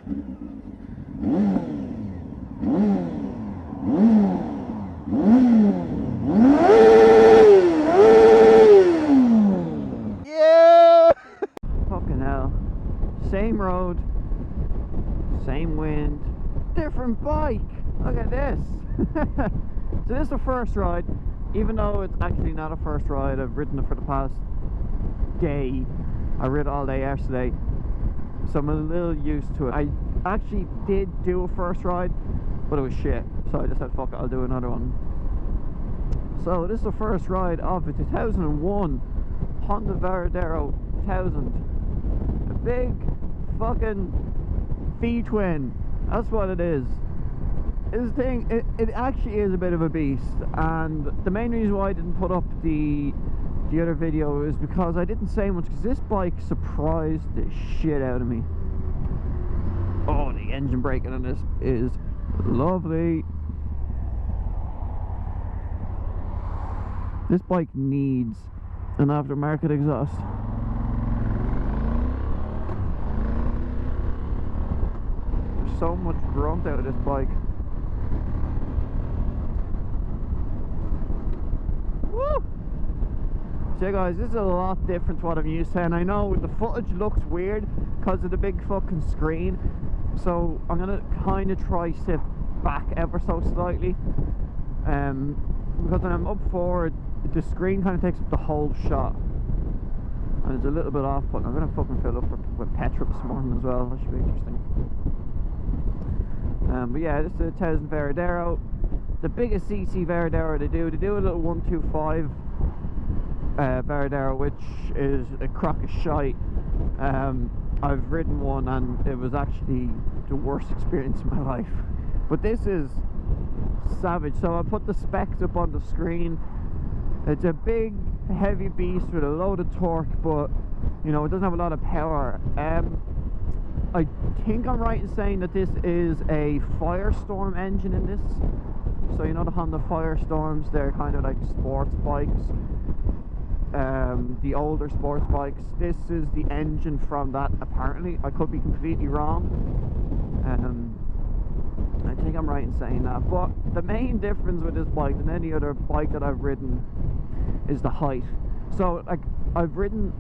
Yeah! Fucking hell. Same road, same wind, different bike. Look at this. So this is the first ride, even though it's actually not a first ride. I've ridden it for the past day. I rode all day yesterday, so I'm a little used to it. I actually did do a first ride, but it was shit, so I just said fuck it, I'll do another one. So this is the first ride of a 2001 Honda Varadero 1000. A big fucking V-twin, that's what it is. This thing, it actually is a bit of a beast, and the main reason why I didn't put up the other video is because I didn't say much, because this bike surprised the shit out of me. Oh, the engine braking on this is lovely. This bike needs an aftermarket exhaust. There's so much grunt out of this bike. Woo! So yeah guys, this is a lot different to what I'm used to, and I know the footage looks weird because of the big fucking screen, so I'm gonna kind of try sit back ever so slightly, because when I'm up forward the screen kind of takes up the whole shot and it's a little bit off, but I'm gonna fucking fill up with petrol this morning as well. That should be interesting. But yeah, this is a 1000 Varadero, the biggest CC Varadero they do a little 125 Varadero, which is a crock of shite. I've ridden one and it was actually the worst experience of my life, but this is savage. So I put the specs up on the screen. It's a big heavy beast with a load of torque, but you know, it doesn't have a lot of power. I think I'm right in saying that this is a Firestorm engine in this. So you know the Honda Firestorms, they're kind of like sports bikes, the older sports bikes. This is the engine from that, apparently. I could be completely wrong. I think I'm right in saying that, but the main difference with this bike than any other bike that I've ridden is the height. So like, I've ridden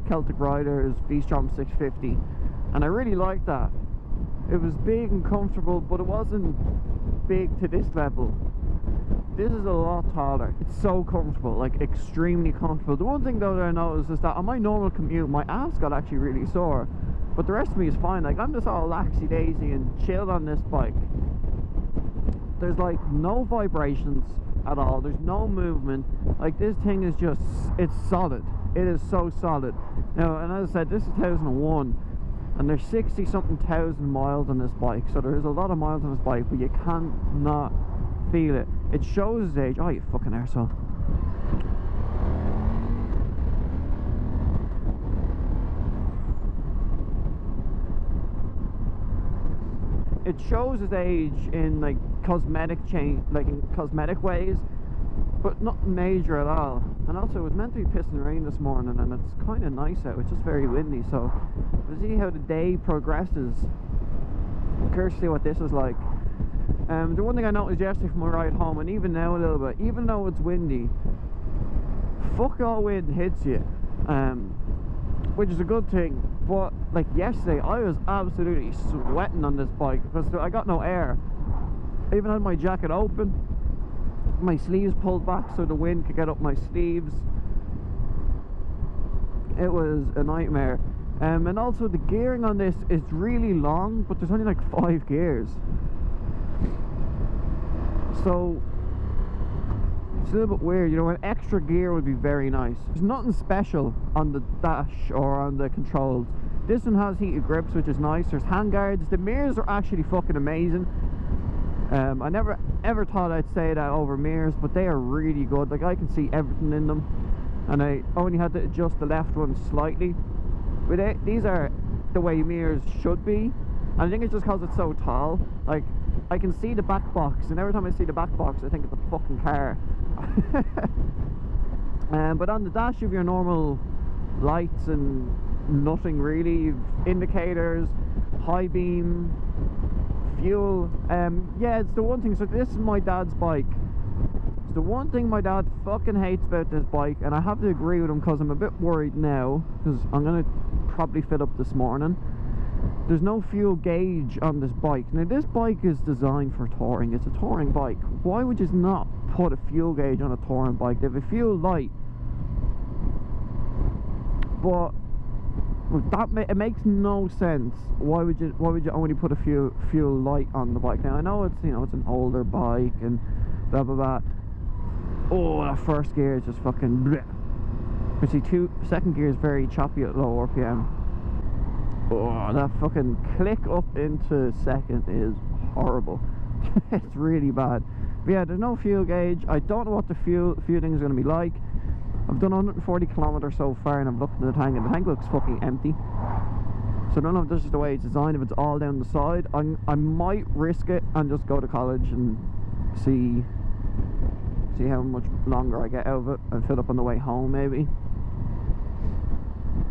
Celtic Riders V-Strom 650 and I really liked that. It was big and comfortable, but it wasn't big to this level. This is a lot taller. It's so comfortable, like extremely comfortable. The one thing though that I noticed is that on my normal commute my ass got actually really sore, but the rest of me is fine. Like, I'm just all laxy daisy and chilled on this bike. There's like no vibrations at all, there's no movement. Like, this thing is just, it's solid. It is so solid. Now, and as I said, this is 2001 and there's 60 something thousand miles on this bike, so there's a lot of miles on this bike, but you cannot feel it. It shows its age. Oh, you fucking arsehole. It shows its age in like cosmetic change, like in cosmetic ways, but not major at all. And also, it was meant to be pissing rain this morning and it's kind of nice out. It's just very windy, so we'll see how the day progresses. I'm curious to see what this is like. The one thing I noticed yesterday from my ride home, and even now a little bit, even though it's windy, fuck all wind hits you, which is a good thing. But like yesterday, I was absolutely sweating on this bike because I got no air. I even had my jacket open, my sleeves pulled back so the wind could get up my sleeves. It was a nightmare. And also the gearing on this is really long, but there's only like 5 gears. So it's a little bit weird, you know. An extra gear would be very nice. There's nothing special on the dash or on the controls. This one has heated grips, which is nice. There's handguards. The mirrors are actually fucking amazing. I never ever thought I'd say that over mirrors, but they are really good. Like, I can see everything in them, and I only had to adjust the left one slightly. But these are the way mirrors should be, and I think it's just because it's so tall. Like, I can see the back box, and every time I see the back box I think it's a fucking car. But on the dash you have your normal lights and nothing really. You've indicators, high beam, fuel. Yeah, it's the one thing. So this is my dad's bike. It's the one thing my dad fucking hates about this bike, and I have to agree with him because I'm a bit worried now, because I'm gonna probably fill up this morning. There's no fuel gauge on this bike. Now this bike is designed for touring. It's a touring bike. Why would you not put a fuel gauge on a touring bike? They have a fuel light, but it makes no sense. Why would you only put a fuel light on the bike? Now I know it's, you know, it's an older bike and blah blah blah. Oh, that first gear is just fucking bleh. You see, second gear is very choppy at low RPM. Oh, that fucking click up into second is horrible. It's really bad. But yeah, there's no fuel gauge. I don't know what the fueling is going to be like. I've done 140 kilometers so far, and I've looked in the tank, and the tank looks fucking empty. So I don't know if this is the way it's designed, if it's all down the side. I might risk it and just go to college and see how much longer I get out of it, and fill up on the way home maybe.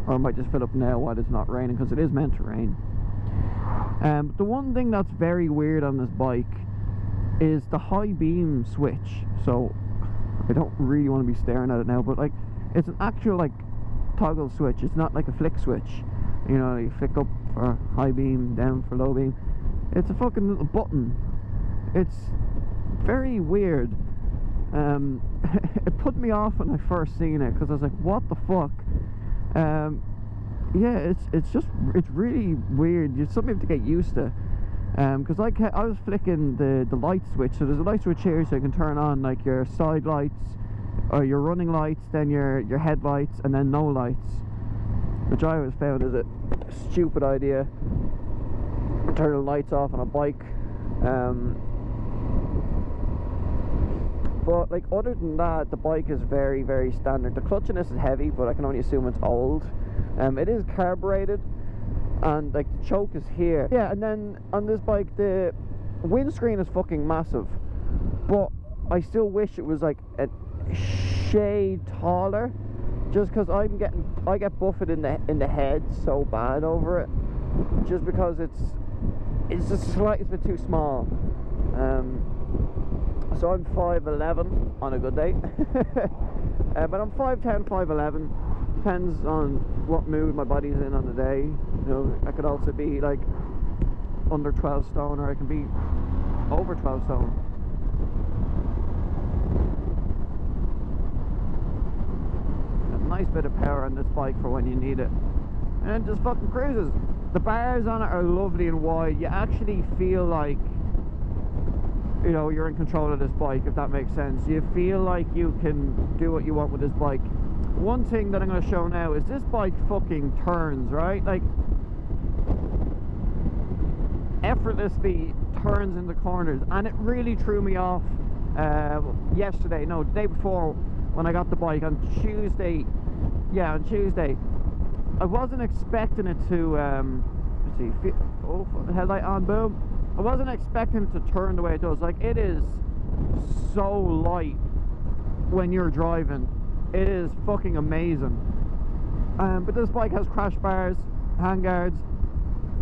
Or I might just fill up now while it's not raining, because it is meant to rain. The one thing that's very weird on this bike is the high beam switch. So I don't really want to be staring at it now, but like, it's an actual like toggle switch. It's not like a flick switch, you know, you flick up for high beam, down for low beam. It's a fucking little button. It's very weird. It put me off when I first seen it, because I was like, what the fuck? Yeah, it's really weird. It's something you have to get used to. Because I was flicking the light switch. So there's a light switch here, so you can turn on like your side lights or your running lights, then your headlights, and then no lights, which I always found is a stupid idea. Turn the lights off on a bike. But like, other than that, the bike is very, very standard. The clutch in this is heavy, but I can only assume it's old. It is carbureted, and like the choke is here. Yeah, and then on this bike the windscreen is fucking massive, but I still wish it was like a shade taller, just because I get buffeted in the head so bad over it, just because it's just slightly bit too small. So I'm 5'11" on a good day. But I'm 5'10", 5'11", depends on what mood my body's in on the day. You know, I could also be like under 12 stone, or I can be over 12 stone. A nice bit of power on this bike for when you need it, and it just fucking cruises. The bars on it are lovely and wide. You actually feel like, you know, you're in control of this bike, if that makes sense. You feel like you can do what you want with this bike. One thing that I'm going to show now is this bike fucking turns, right? Like, effortlessly turns into corners, and it really threw me off yesterday, no, the day before, when I got the bike on Tuesday. Yeah, on Tuesday. I wasn't expecting it to, let's see, oh, headlight on, boom. I wasn't expecting it to turn the way it does. Like, it is so light when you're driving. It is fucking amazing. But this bike has crash bars, handguards,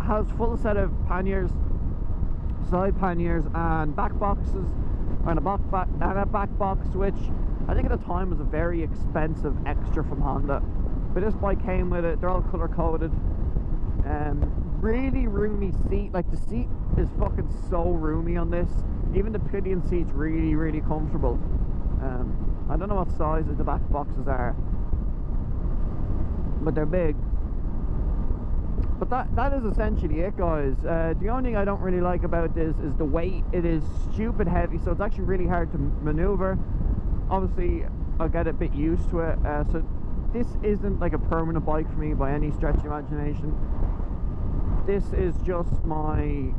has full set of panniers, side panniers, and back boxes, and a back box, which I think at the time was a very expensive extra from Honda. But this bike came with it. They're all color coded. Really roomy seat. Like, the seat is fucking so roomy on this. Even the pillion seat's really, really comfortable. I don't know what size the back boxes are, but they're big. But that is essentially it, guys. The only thing I don't really like about this is the weight. It is stupid heavy, so it's actually really hard to maneuver. Obviously I'll get a bit used to it. So this isn't like a permanent bike for me by any stretch of imagination. This is just my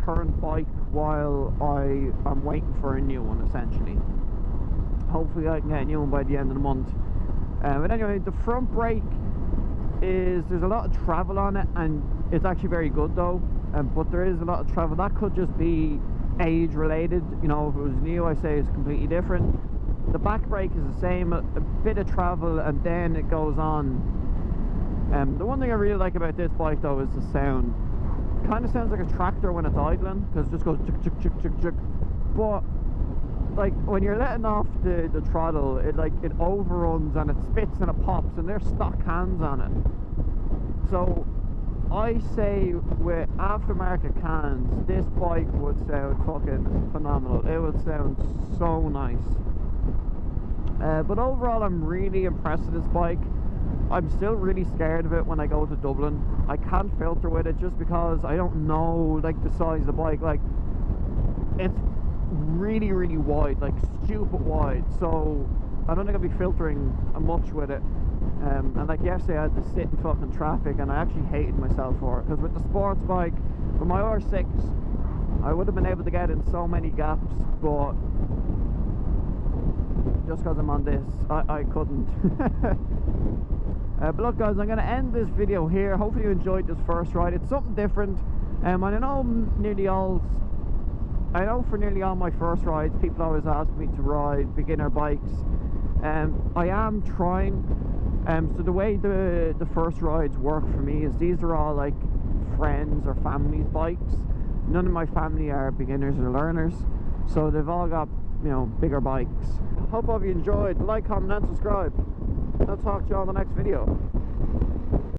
current bike while I'm waiting for a new one, essentially. Hopefully I can get a new one by the end of the month. But anyway, the front brake there's a lot of travel on it, and it's actually very good though. But there is a lot of travel. That could just be age related. You know, if it was new, I say it's completely different. The back brake is the same, a bit of travel, and then it goes on. The one thing I really like about this bike though is the sound. kind of sounds like a tractor when it's idling, because it just goes chick, chick, chick, chick, chick. But like when you're letting off the throttle, it overruns and it spits and it pops, and there's stock cans on it. So I say with aftermarket cans, this bike would sound fucking phenomenal. It would sound so nice. But overall, I'm really impressed with this bike. I'm still really scared of it when I go to Dublin. I can't filter with it just because I don't know like the size of the bike. Like, it's really, really wide, like stupid wide. So I don't think I'll be filtering much with it. And like yesterday, I had to sit in fucking traffic, and I actually hated myself for it, because with the sports bike, with my R6, I would have been able to get in so many gaps, but just because I'm on this, I couldn't. But look guys, I'm going to end this video here. Hopefully you enjoyed this first ride. It's something different. And I know for nearly all my first rides, people always ask me to ride beginner bikes. I am trying. So the way the first rides work for me is these are all like friends or family's bikes. None of my family are beginners or learners, so they've all got, you know, bigger bikes. Hope all of you enjoyed. Like, comment and subscribe. I'll talk to you all in the next video.